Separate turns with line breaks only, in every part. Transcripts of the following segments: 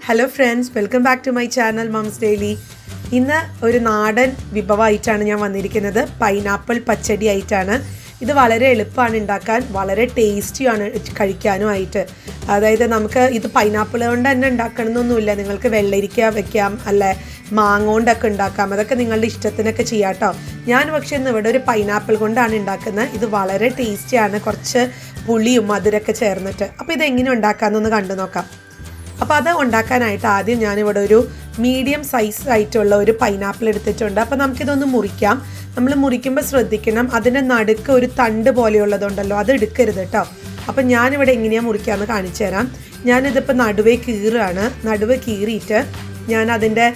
Hello friends, welcome back to my channel Moms Daily. ഇന്ന് ഒരു നാടൻ വിഭവമായിട്ടാണ് ഞാൻ വന്നിരിക്കുന്നത്. പൈനാപ്പിൾ പച്ചടി ആയിട്ടാണ്. ഇത് വളരെ എളുപ്പമാണ് ഉണ്ടാക്കാൻ, വളരെ ടേസ്റ്റിയാണ് കഴിക്കാനുമായിട്ട്. അതായത് നമുക്ക് ഇത് പൈനാപ്പിൾ കൊണ്ട് തന്നെ ഉണ്ടാക്കണമെന്നൊന്നുമില്ല. നിങ്ങൾക്ക് വെള്ളരിക്ക വെക്കാം, അല്ലെ മാങ്ങ കൊണ്ടൊക്കെ ഉണ്ടാക്കാം. അതൊക്കെ നിങ്ങളുടെ ഇഷ്ടത്തിനൊക്കെ ചെയ്യാം കേട്ടോ. ഞാൻ പക്ഷേ ഇന്ന് ഇവിടെ ഒരു പൈനാപ്പിൾ കൊണ്ടാണ് ഉണ്ടാക്കുന്നത്. ഇത് വളരെ ടേസ്റ്റിയാണ്, കുറച്ച് പുളിയും മധുരമൊക്കെ ചേർന്നിട്ട്. അപ്പോൾ ഇതെങ്ങനെ ഉണ്ടാക്കാമെന്നൊന്ന് കണ്ടു നോക്കാം. അപ്പോൾ അത് ഉണ്ടാക്കാനായിട്ട് ആദ്യം ഞാനിവിടെ ഒരു മീഡിയം സൈസ് ആയിട്ടുള്ള ഒരു പൈനാപ്പിൾ എടുത്തിട്ടുണ്ട്. അപ്പോൾ നമുക്കിതൊന്ന് മുറിക്കാം. നമ്മൾ മുറിക്കുമ്പോൾ ശ്രദ്ധിക്കണം, അതിൻ്റെ നടുക്ക് ഒരു തണ്ട് പോലെയുള്ളതുണ്ടല്ലോ, അത് എടുക്കരുത് കേട്ടോ. അപ്പം ഞാനിവിടെ എങ്ങനെയാണ് മുറിക്കാമെന്ന് കാണിച്ചു തരാം. ഞാനിതിപ്പോൾ നടുവേ കീറുകയാണ്. നടുവ് കീറിയിട്ട് ഞാൻ അതിൻ്റെ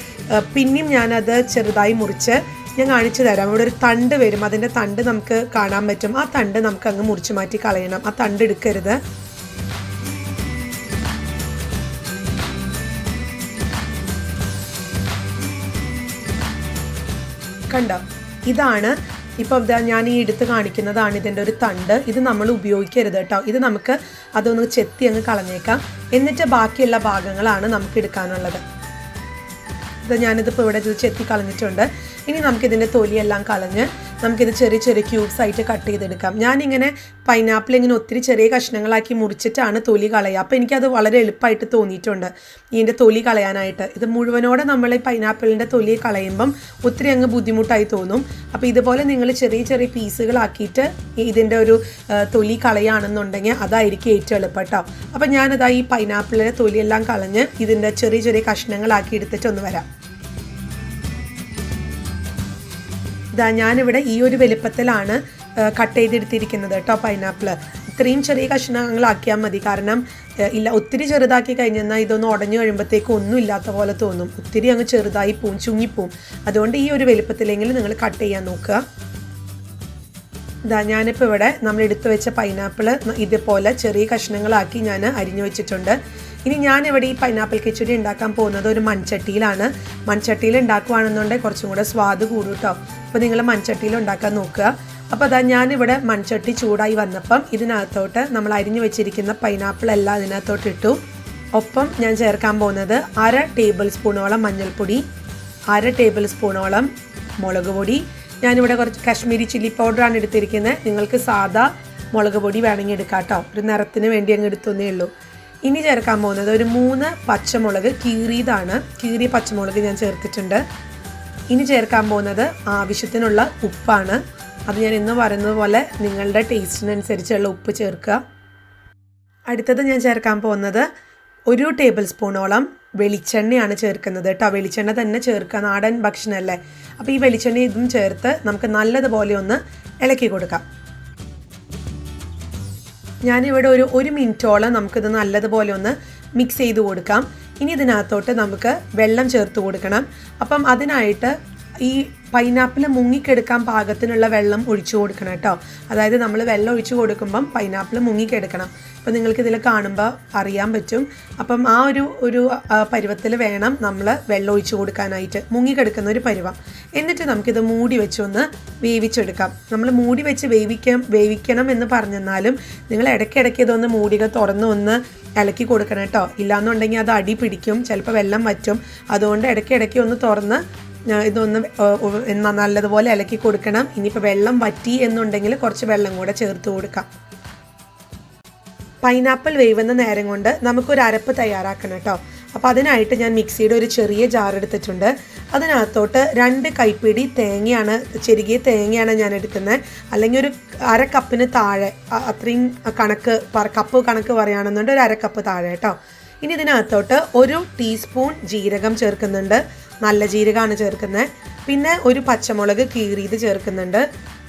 പിന്നെയും ഞാനത് ചെറുതായി മുറിച്ച് ഞാൻ കാണിച്ചു തരാം. ഇവിടെ ഒരു തണ്ട് വരും, അതിൻ്റെ തണ്ട് നമുക്ക് കാണാൻ പറ്റും. ആ തണ്ട് നമുക്ക് അങ്ങ് മുറിച്ച് മാറ്റി കളയണം. ആ തണ്ട് എടുക്കരുത്. കണ്ടോ, ഇതാണ് ഇപ്പോൾ ഞാൻ ഈ എടുത്ത് കാണിക്കുന്നതാണ് ഇതിൻ്റെ ഒരു തണ്ട്. ഇത് നമ്മൾ ഉപയോഗിക്കരുത് കേട്ടോ. ഇത് നമുക്ക് അതൊന്ന് ചെത്തി അങ്ങ് കളഞ്ഞേക്കാം. എന്നിട്ട് ബാക്കിയുള്ള ഭാഗങ്ങളാണ് നമുക്ക് എടുക്കാനുള്ളത്. ഇത് ഞാനിതിപ്പോൾ ഇവിടെ ചെത്തി കളഞ്ഞിട്ടുണ്ട്. ഇനി നമുക്കിതിൻ്റെ തൊലിയെല്ലാം കളഞ്ഞ് നമുക്കിത് ചെറിയ ചെറിയ ക്യൂബ്സ് ആയിട്ട് കട്ട് ചെയ്തെടുക്കാം. ഞാനിങ്ങനെ പൈനാപ്പിൾ ഇങ്ങനെ ഒത്തിരി ചെറിയ കഷ്ണങ്ങളാക്കി മുറിച്ചിട്ടാണ് തൊലി കളയുക. അപ്പോൾ എനിക്കത് വളരെ എളുപ്പമായിട്ട് തോന്നിയിട്ടുണ്ട് ഇതിൻ്റെ തൊലി കളയാനായിട്ട്. ഇത് മുഴുവനോടെ നമ്മൾ ഈ പൈനാപ്പിളിൻ്റെ തൊലി കളയുമ്പം ഒത്തിരി അങ്ങ് ബുദ്ധിമുട്ടായി തോന്നും. അപ്പോൾ ഇതുപോലെ നിങ്ങൾ ചെറിയ ചെറിയ പീസുകളാക്കിയിട്ട് ഇതിൻ്റെ ഒരു തൊലി കളയുകയാണെന്നുണ്ടെങ്കിൽ അതായിരിക്കും ഏറ്റവും എളുപ്പം കേട്ടോ. അപ്പോൾ ഞാനതാ ഈ പൈനാപ്പിളിൻ്റെ തൊലിയെല്ലാം കളഞ്ഞ് ഇതിൻ്റെ ചെറിയ ചെറിയ കഷ്ണങ്ങളാക്കി എടുത്തിട്ടൊന്ന് വരാം. ഇതാ ഞാനിവിടെ ഈ ഒരു വലുപ്പത്തിലാണ് കട്ട് ചെയ്തെടുത്തിരിക്കുന്നത് കേട്ടോ പൈനാപ്പിൾ. ഇത്രയും ചെറിയ കഷ്ണങ്ങളാക്കിയാൽ മതി. കാരണം ഇല്ല, ഒത്തിരി ചെറുതാക്കി കഴിഞ്ഞാൽ ഇതൊന്ന് ഉടഞ്ഞു കഴിയുമ്പോഴത്തേക്കും ഒന്നും ഇല്ലാത്ത പോലെ തോന്നും. ഒത്തിരി അങ്ങ് ചെറുതായി പോവും, ചുങ്ങിപ്പോവും. അതുകൊണ്ട് ഈ ഒരു വലുപ്പത്തിലെങ്കിലും നിങ്ങൾ കട്ട് ചെയ്യാൻ നോക്കുക. ഇതാ ഞാനിപ്പോൾ ഇവിടെ നമ്മൾ എടുത്തു വെച്ച പൈനാപ്പിൾ ഇതുപോലെ ചെറിയ കഷ്ണങ്ങളാക്കി ഞാൻ അരിഞ്ഞു വെച്ചിട്ടുണ്ട്. ഇനി ഞാനിവിടെ ഈ പൈനാപ്പിൾ കിച്ചടി ഉണ്ടാക്കാൻ പോകുന്നത് ഒരു മൺചട്ടിയിലാണ്. മൺചട്ടിയിൽ ഉണ്ടാക്കുകയാണെന്നുണ്ടെങ്കിൽ കുറച്ചും കൂടെ സ്വാദ് കൂടും കേട്ടോ. അപ്പോൾ നിങ്ങൾ മൺചട്ടിയിൽ ഉണ്ടാക്കാൻ നോക്കുക. അപ്പോൾ അതാ ഞാനിവിടെ മൺചട്ടി ചൂടായി വന്നപ്പം ഇതിനകത്തോട്ട് നമ്മൾ അരിഞ്ഞു വെച്ചിരിക്കുന്ന പൈനാപ്പിൾ എല്ലാം അതിനകത്തോട്ട് ഇട്ടു. ഒപ്പം ഞാൻ ചേർക്കാൻ പോകുന്നത് 1/2 ടേബിൾ സ്പൂണോളം മഞ്ഞൾപ്പൊടി, 1/2 ടേബിൾ സ്പൂണോളം മുളക് പൊടി. ഞാനിവിടെ കുറച്ച് കാശ്മീരി ചില്ലി പൗഡറാണ് എടുത്തിരിക്കുന്നത്. നിങ്ങൾക്ക് സാദാ മുളക് പൊടി വേണമെങ്കിൽ എടുക്കാം കേട്ടോ. ഒരു നിറത്തിന് വേണ്ടി അങ്ങ് എടുത്തേ ഉള്ളൂ. ഇനി ചേർക്കാൻ പോകുന്നത് ഒരു 3 പച്ചമുളക് കീറിയതാണ്. കീറിയ പച്ചമുളക് ഞാൻ ചേർത്തിട്ടുണ്ട്. ഇനി ചേർക്കാൻ പോകുന്നത് ആവശ്യത്തിനുള്ള ഉപ്പാണ്. അത് ഞാൻ ഇന്ന് പറയുന്നത് പോലെ നിങ്ങളുടെ ടേസ്റ്റിനനുസരിച്ചുള്ള ഉപ്പ് ചേർക്കുക. അടുത്തത് ഞാൻ ചേർക്കാൻ പോകുന്നത് 1 ടേബിൾ സ്പൂണോളം വെളിച്ചെണ്ണയാണ് ചേർക്കുന്നത് കേട്ടോ. വെളിച്ചെണ്ണ തന്നെ ചേർക്കുക, നാടൻ ഭക്ഷണമല്ലേ. അപ്പോൾ ഈ വെളിച്ചെണ്ണ ഇതും ചേർത്ത് നമുക്ക് നല്ലതുപോലെ ഒന്ന് ഇളക്കി കൊടുക്കാം. ഞാനിവിടെ ഒരു മിനിറ്റോളം നമുക്കിത് നല്ലതുപോലെ ഒന്ന് മിക്സ് ചെയ്ത് കൊടുക്കാം. ഇനി ഇതിനകത്തോട്ട് നമുക്ക് വെള്ളം ചേർത്ത് കൊടുക്കണം. അപ്പം അതിനായിട്ട് ഈ പൈനാപ്പിൾ മുങ്ങിക്കെടുക്കാൻ പാകത്തിനുള്ള വെള്ളം ഒഴിച്ചു കൊടുക്കണം കേട്ടോ. അതായത് നമ്മൾ വെള്ളം ഒഴിച്ചു കൊടുക്കുമ്പം പൈനാപ്പിൾ മുങ്ങിക്കെടുക്കണം. അപ്പോൾ നിങ്ങൾക്കിതിൽ കാണുമ്പോൾ അറിയാൻ പറ്റും. അപ്പം ആ ഒരു പരുവത്തിൽ വേണം നമ്മൾ വെള്ളം ഒഴിച്ചു കൊടുക്കാനായിട്ട്, മുങ്ങിക്കെടുക്കുന്ന ഒരു പരുവം. എന്നിട്ട് നമുക്കിത് മൂടി വെച്ചൊന്ന് വേവിച്ചെടുക്കാം. നമ്മൾ മൂടി വെച്ച് വേവിക്കണം എന്ന് പറഞ്ഞെന്നാലും നിങ്ങൾ ഇടയ്ക്കിടയ്ക്ക് ഇതൊന്ന് മൂടികൾ തുറന്ന് ഒന്ന് ഇളക്കി കൊടുക്കണം കേട്ടോ. ഇല്ലാന്നുണ്ടെങ്കിൽ അത് അടി പിടിക്കും, ചിലപ്പോൾ വെള്ളം വറ്റും. അതുകൊണ്ട് ഇടയ്ക്കിടയ്ക്ക് ഒന്ന് തുറന്ന് ഇതൊന്ന് നല്ലതുപോലെ ഇളക്കി കൊടുക്കണം. ഇനിയിപ്പോൾ വെള്ളം വറ്റി എന്നുണ്ടെങ്കിൽ കുറച്ച് വെള്ളം കൂടെ ചേർത്ത് കൊടുക്കാം. പൈനാപ്പിൾ വേവുന്ന നേരം കൊണ്ട് നമുക്കൊരു അരപ്പ് തയ്യാറാക്കണം കേട്ടോ. അപ്പോൾ അതിനായിട്ട് ഞാൻ മിക്സിയുടെ ഒരു ചെറിയ ജാർ എടുത്തിട്ടുണ്ട്. അതിനകത്തോട്ട് 2 കൈപ്പിടി തേങ്ങയാണ്, ചെറുകിയ തേങ്ങയാണ് ഞാൻ എടുക്കുന്നത്. അല്ലെങ്കിൽ ഒരു 1/2 കപ്പിന് താഴെ, അത്രയും കപ്പ് കണക്ക് പറയുകയാണെന്നുണ്ട്, ഒരു 1/2 കപ്പ് താഴെ കേട്ടോ. ഇനി ഇതിനകത്തോട്ട് 1 ടീസ്പൂൺ ജീരകം ചേർക്കുന്നുണ്ട്. നല്ല ജീരകമാണ് ചേർക്കുന്നത്. പിന്നെ ഒരു പച്ചമുളക് കീറിയത് ചേർക്കുന്നുണ്ട്.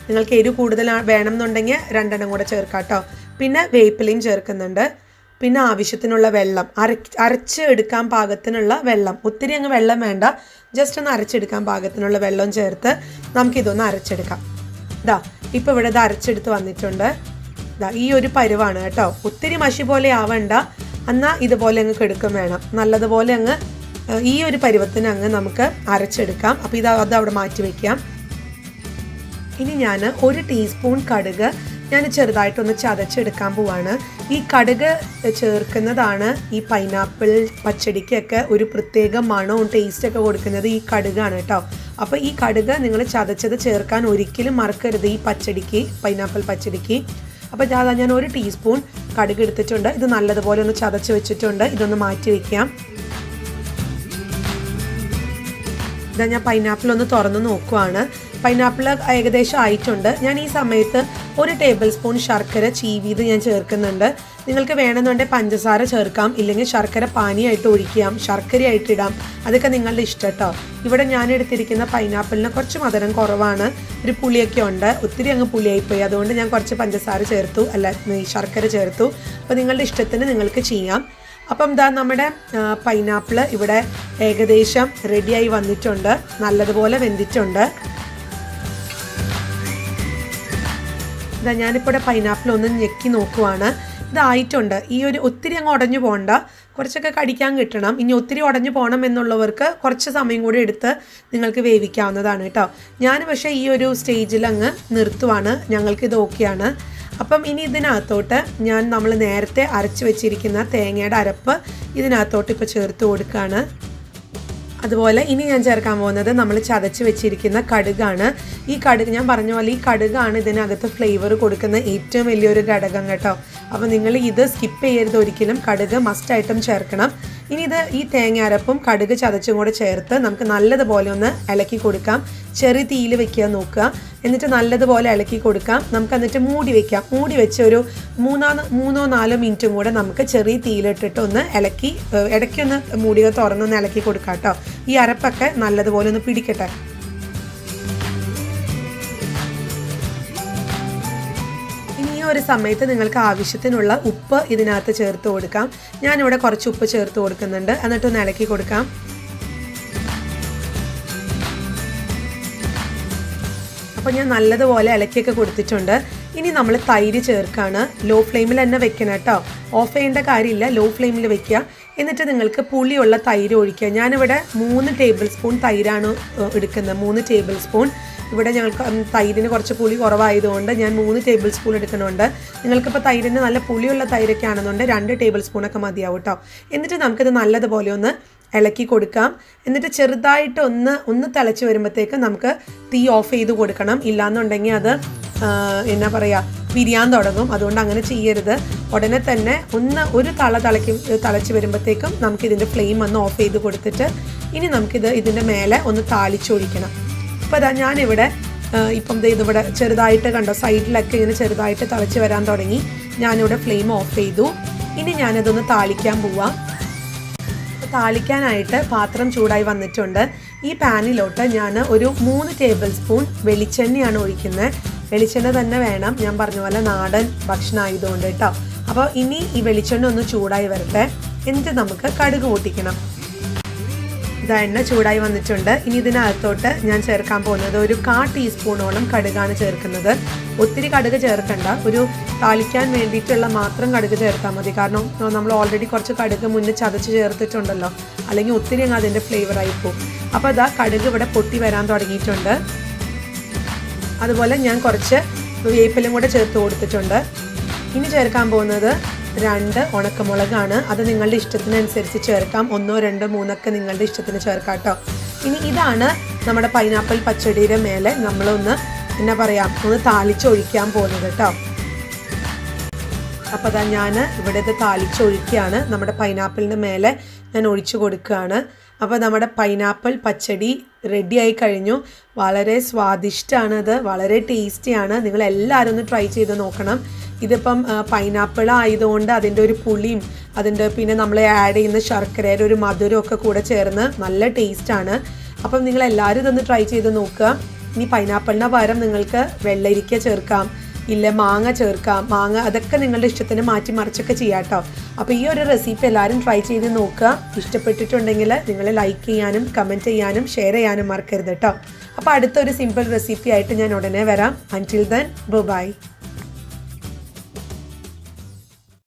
നിങ്ങൾക്ക് എരിവ് കൂടുതൽ വേണം എന്നുണ്ടെങ്കിൽ 2 കൂടെ ചേർക്കാം കേട്ടോ. പിന്നെ വേപ്പിലയും ചേർക്കുന്നുണ്ട്. പിന്നെ ആവശ്യത്തിനുള്ള വെള്ളം, അരച്ച് എടുക്കാൻ പാകത്തിനുള്ള വെള്ളം. ഒത്തിരി അങ്ങ് വെള്ളം വേണ്ട, ജസ്റ്റ് ഒന്ന് അരച്ചെടുക്കാൻ പാകത്തിനുള്ള വെള്ളം ചേർത്ത് നമുക്കിതൊന്ന് അരച്ചെടുക്കാം. ഇതാ ഇപ്പോൾ ഇവിടെ ഇത് അരച്ചെടുത്ത് വന്നിട്ടുണ്ട്. ഇതാ ഈ ഒരു പരുവാണ് കേട്ടോ. ഒത്തിരി മഷി പോലെ ആവണ്ട, എന്നാൽ ഇതുപോലെ അങ്ങ് കെടുക്കും വേണം. നല്ലതുപോലെ അങ്ങ് ഈ ഒരു പരുവത്തിന് അങ്ങ് നമുക്ക് അരച്ചെടുക്കാം. അപ്പോൾ അത് അവിടെ മാറ്റി വയ്ക്കാം. ഇനി ഞാൻ 1 ടീസ്പൂൺ കടുക് ഞാൻ ചെറുതായിട്ടൊന്ന് ചതച്ചെടുക്കാൻ പോവാണ്. ഈ കടുക് ചേർക്കുന്നതാണ് ഈ പൈനാപ്പിൾ പച്ചടിക്കൊക്കെ ഒരു പ്രത്യേക മണവും ടേസ്റ്റൊക്കെ കൊടുക്കുന്നത് ഈ കടുകാണ് കേട്ടോ. അപ്പോൾ ഈ കടുക് നിങ്ങൾ ചതച്ചത് ചേർക്കാൻ ഒരിക്കലും മറക്കരുത് ഈ പച്ചടിക്ക്, പൈനാപ്പിൾ പച്ചടിക്ക്. അപ്പോൾ ഞാൻ 1 ടീസ്പൂൺ കടുക് എടുത്തിട്ടുണ്ട്. ഇത് നല്ലതുപോലെ ഒന്ന് ചതച്ച് വെച്ചിട്ടുണ്ട്. ഇതൊന്ന് മാറ്റി വയ്ക്കാം. ഇതാ ഞാൻ പൈനാപ്പിൾ ഒന്ന് തുറന്ന് നോക്കുവാണ്. പൈനാപ്പിൾ ഏകദേശം ആയിട്ടുണ്ട്. ഞാൻ ഈ സമയത്ത് 1 ടേബിൾ സ്പൂൺ ശർക്കര ചീവിയത് ഞാൻ ചേർക്കുന്നുണ്ട്. നിങ്ങൾക്ക് വേണമെന്നുണ്ടെങ്കിൽ പഞ്ചസാര ചേർക്കാം, ഇല്ലെങ്കിൽ ശർക്കര പാനിയായിട്ട് ഒഴിക്കാം, ശർക്കരയായിട്ട് ഇടാം, അതൊക്കെ നിങ്ങളുടെ ഇഷ്ടം കേട്ടോ. ഇവിടെ ഞാൻ എടുത്തിരിക്കുന്ന പൈനാപ്പിളിന് കുറച്ച് മധുരം കുറവാണ്, ഒരു പുളിയൊക്കെ ഉണ്ട്, ഒത്തിരി അങ്ങ് പുളിയായിപ്പോയി. അതുകൊണ്ട് ഞാൻ കുറച്ച് പഞ്ചസാര ചേർത്തു, ശർക്കര ചേർത്തു. അപ്പോൾ നിങ്ങളുടെ ഇഷ്ടത്തിന് നിങ്ങൾക്ക് ചെയ്യാം. അപ്പം ഇതാ നമ്മുടെ പൈനാപ്പിൾ ഇവിടെ ഏകദേശം റെഡിയായി വന്നിട്ടുണ്ട്, നല്ലതുപോലെ വെന്തിട്ടുണ്ട്. ഇതാ ഞാനിപ്പോൾ ഇവിടെ പൈനാപ്പിൾ ഒന്ന് ഞെക്കി നോക്കുവാണ്. ഇതായിട്ടുണ്ട്. ഈ ഒരു ഒത്തിരി അങ്ങ് ഉടഞ്ഞു പോകണ്ട, കുറച്ചൊക്കെ കടിക്കാൻ കിട്ടണം. ഇനി ഒത്തിരി ഉടഞ്ഞു പോകണം എന്നുള്ളവർക്ക് കുറച്ച് സമയം കൂടി എടുത്ത് നിങ്ങൾക്ക് വേവിക്കാവുന്നതാണ് കേട്ടോ. ഞാൻ പക്ഷേ ഈ ഒരു സ്റ്റേജിൽ അങ്ങ് നിർത്തുവാണ്, ഞങ്ങൾക്കിത് ഓക്കെയാണ്. അപ്പം ഇനി ഇതിനകത്തോട്ട് നമ്മൾ നേരത്തെ അരച്ച് വെച്ചിരിക്കുന്ന തേങ്ങയുടെ അരപ്പ് ഇതിനകത്തോട്ട് ഇപ്പോൾ ചേർത്ത് കൊടുക്കുകയാണ്. അതുപോലെ ഇനി ഞാൻ ചേർക്കാൻ പോകുന്നത് നമ്മൾ ചതച്ച് വെച്ചിരിക്കുന്ന കടുകാണ്. ഈ കടുക് ഞാൻ പറഞ്ഞ പോലെ ഈ കടുകാണ് ഇതിനകത്ത് ഫ്ലേവർ കൊടുക്കുന്ന ഏറ്റവും വലിയൊരു ഘടകം കേട്ടോ. അപ്പോൾ നിങ്ങൾ ഇത് സ്കിപ്പ് ചെയ്യരുത് ഒരിക്കലും, കടുക് മസ്റ്റായിട്ടും ചേർക്കണം. ഇനി ഈ തേങ്ങ അരപ്പും കടുക് ചതച്ചും കൂടെ ചേർത്ത് നമുക്ക് നല്ലതുപോലെ ഒന്ന് ഇളക്കി കൊടുക്കാം. ചെറിയ തീയിൽ വെക്കുക നോക്കുക, എന്നിട്ട് നല്ലതുപോലെ ഇളക്കി കൊടുക്കാം. നമുക്ക് എന്നിട്ട് മൂടി വെക്കാം. മൂടി വെച്ച് ഒരു 3-4 മിനിറ്റും കൂടെ നമുക്ക് ചെറിയ തീയിലിട്ടിട്ട് ഒന്ന് ഇളക്കി, ഇടയ്ക്കൊന്ന് മൂടിയോ തുറന്നൊന്ന് ഇളക്കി കൊടുക്കാം കേട്ടോ. ഈ അരപ്പൊക്കെ നല്ലതുപോലെ ഒന്ന് പിടിക്കട്ടെ. ഇനി ഈ ഒരു സമയത്ത് നിങ്ങൾക്ക് ആവശ്യത്തിനുള്ള ഉപ്പ് ഇതിനകത്ത് ചേർത്ത് കൊടുക്കാം. ഞാനിവിടെ കുറച്ച് ഉപ്പ് ചേർത്ത് കൊടുക്കുന്നുണ്ട്, എന്നിട്ടൊന്ന് ഇളക്കി കൊടുക്കാം. അപ്പോൾ ഞാൻ നല്ലതുപോലെ ഇളക്കിയൊക്കെ കൊടുത്തിട്ടുണ്ട്. ഇനി നമ്മൾ തൈര് ചേർക്കുകയാണ്. ലോ ഫ്ലെയിമിൽ തന്നെ വെക്കണം കേട്ടോ, ഓഫ് ചെയ്യേണ്ട കാര്യമില്ല, ലോ ഫ്ലെയിമിൽ വെക്കുക. എന്നിട്ട് നിങ്ങൾക്ക് പുളിയുള്ള തൈര് ഒഴിക്കുക. ഞാനിവിടെ 3 ടേബിൾ സ്പൂൺ തൈരാണ് എടുക്കുന്നത്, 3 ടേബിൾ സ്പൂൺ. ഇവിടെ ഞങ്ങൾക്ക് തൈരിന് കുറച്ച് പുളി കുറവായതുകൊണ്ട് ഞാൻ 3 ടേബിൾ സ്പൂൺ എടുക്കുന്നുണ്ട്. നിങ്ങൾക്കിപ്പോൾ തൈരിന് നല്ല പുളിയുള്ള തൈരൊക്കെ ആണെന്നുണ്ടെങ്കിൽ 2 ടേബിൾ സ്പൂണൊക്കെ മതിയാവും കേട്ടോ. എന്നിട്ട് നമുക്കിത് നല്ലതുപോലെ ഒന്ന് ഇളക്കി കൊടുക്കാം. എന്നിട്ട് ചെറുതായിട്ട് ഒന്ന് തിളച്ച് വരുമ്പോഴത്തേക്ക് നമുക്ക് തീ ഓഫ് ചെയ്ത് കൊടുക്കണം. ഇല്ലാന്നുണ്ടെങ്കിൽ അത് എന്നാ പറയുക, പിരിയാൻ തുടങ്ങും. അതുകൊണ്ട് അങ്ങനെ ചെയ്യരുത്. ഉടനെ തന്നെ ഒരു തിളച്ച് വരുമ്പോഴത്തേക്കും നമുക്കിതിൻ്റെ ഫ്ലെയിം ഒന്ന് ഓഫ് ചെയ്ത് കൊടുത്തിട്ട് ഇനി ഇതിൻ്റെ മേലെ ഒന്ന് താളിച്ചൊഴിക്കണം. അപ്പോൾ അതാ ഞാനിവിടെ ഇതിവിടെ ചെറുതായിട്ട് കണ്ടോ, സൈഡിലൊക്കെ ഇങ്ങനെ ചെറുതായിട്ട് തിളച്ച് വരാൻ തുടങ്ങി. ഞാനിവിടെ ഫ്ലെയിം ഓഫ് ചെയ്തു. ഇനി ഞാനതൊന്ന് താളിക്കാൻ പോവാം. താളിക്കാനായിട്ട് പാത്രം ചൂടായി വന്നിട്ടുണ്ട്. ഈ പാനിലോട്ട് ഞാൻ ഒരു 3 ടേബിൾ സ്പൂൺ വെളിച്ചെണ്ണയാണ് ഒഴിക്കുന്നത്. വെളിച്ചെണ്ണ തന്നെ വേണം, ഞാൻ പറഞ്ഞ പോലെ നാടൻ ഭക്ഷണം ആയതുകൊണ്ട് കേട്ടോ. അപ്പോൾ ഇനി ഈ വെളിച്ചെണ്ണ ഒന്ന് ചൂടായി വരട്ടെ. എന്നിട്ട് നമുക്ക് കടുക് പൊട്ടിക്കണം. എണ്ണ ചൂടായി വന്നിട്ടുണ്ട്. ഇനി ഇതിനകത്തോട്ട് ഞാൻ ചേർക്കാൻ പോകുന്നത് ഒരു 1/4 ടീസ്പൂണോളം കടുകാണ് ചേർക്കുന്നത്. ഒത്തിരി കടുക് ചേർക്കണ്ട, ഒരു താളിക്കാൻ വേണ്ടിയിട്ടുള്ള മാത്രം കടുക് ചേർത്താൽ മതി. കാരണം നമ്മൾ ഓൾറെഡി കുറച്ച് കടുക് മുന്നേ ചതച്ച് ചേർത്തിട്ടുണ്ടല്ലോ, അല്ലെങ്കിൽ ഒത്തിരി അങ്ങ് അതിൻ്റെ ഫ്ലേവറായി പോകും. അപ്പോൾ അതാ കടുക് ഇവിടെ പൊട്ടി വരാൻ തുടങ്ങിയിട്ടുണ്ട്. അതുപോലെ ഞാൻ കുറച്ച് വേപ്പിലും കൂടെ ചേർത്ത് കൊടുത്തിട്ടുണ്ട്. ഇനി ചേർക്കാൻ പോകുന്നത് 2 ഉണക്കമുളകാണ്. അത് നിങ്ങളുടെ ഇഷ്ടത്തിനനുസരിച്ച് ചേർക്കാം, 1, 2, 3 ഒക്കെ നിങ്ങളുടെ ഇഷ്ടത്തിന് ചേർക്കാം കേട്ടോ. ഇനി ഇതാണ് നമ്മുടെ പൈനാപ്പിൾ പച്ചടിയുടെ മേലെ നമ്മളൊന്ന് ഒന്ന് താളിച്ചൊഴിക്കാൻ പോകുന്നത് കേട്ടോ. അപ്പോൾ അതാ ഞാൻ ഇവിടെ ഇത് താളിച്ചൊഴിക്കുകയാണ്. നമ്മുടെ പൈനാപ്പിളിൻ്റെ മേലെ ഞാൻ ഒഴിച്ചു കൊടുക്കുകയാണ്. അപ്പോൾ നമ്മുടെ പൈനാപ്പിൾ പച്ചടി റെഡിയായി കഴിഞ്ഞു. വളരെ സ്വാദിഷ്ടമാണത്, വളരെ ടേസ്റ്റിയാണ്. നിങ്ങളെല്ലാവരും ഒന്ന് ട്രൈ ചെയ്ത് നോക്കണം. ഇതിപ്പം പൈനാപ്പിൾ ആയതുകൊണ്ട് അതിൻ്റെ ഒരു പുളിയും പിന്നെ നമ്മൾ ആഡ് ചെയ്യുന്ന ശർക്കരയുടെ ഒരു മധുരമൊക്കെ കൂടെ ചേർന്ന് നല്ല ടേസ്റ്റാണ്. അപ്പം നിങ്ങളെല്ലാവരും ഇതൊന്ന് ട്രൈ ചെയ്ത് നോക്കുക. ഇനി പൈനാപ്പിളിന് പകരം നിങ്ങൾക്ക് വെള്ളരിക്ക ചേർക്കാം, ഇല്ല മാങ്ങ ചേർക്കാം. മാങ്ങ അതൊക്കെ നിങ്ങളുടെ ഇഷ്ടത്തിന് മാറ്റി മറിച്ചൊക്കെ ചെയ്യാം കേട്ടോ. അപ്പോൾ ഈ ഒരു റെസിപ്പി എല്ലാവരും ട്രൈ ചെയ്ത് നോക്കുക. ഇഷ്ടപ്പെട്ടിട്ടുണ്ടെങ്കിൽ നിങ്ങൾ ലൈക്ക് ചെയ്യാനും കമൻറ്റ് ചെയ്യാനും ഷെയർ ചെയ്യാനും മറക്കരുത് കേട്ടോ. അപ്പോൾ അടുത്തൊരു സിമ്പിൾ റെസിപ്പി ആയിട്ട് ഞാൻ ഉടനെ വരാം. അൻറ്റിൽ ദെൻ ബൈ.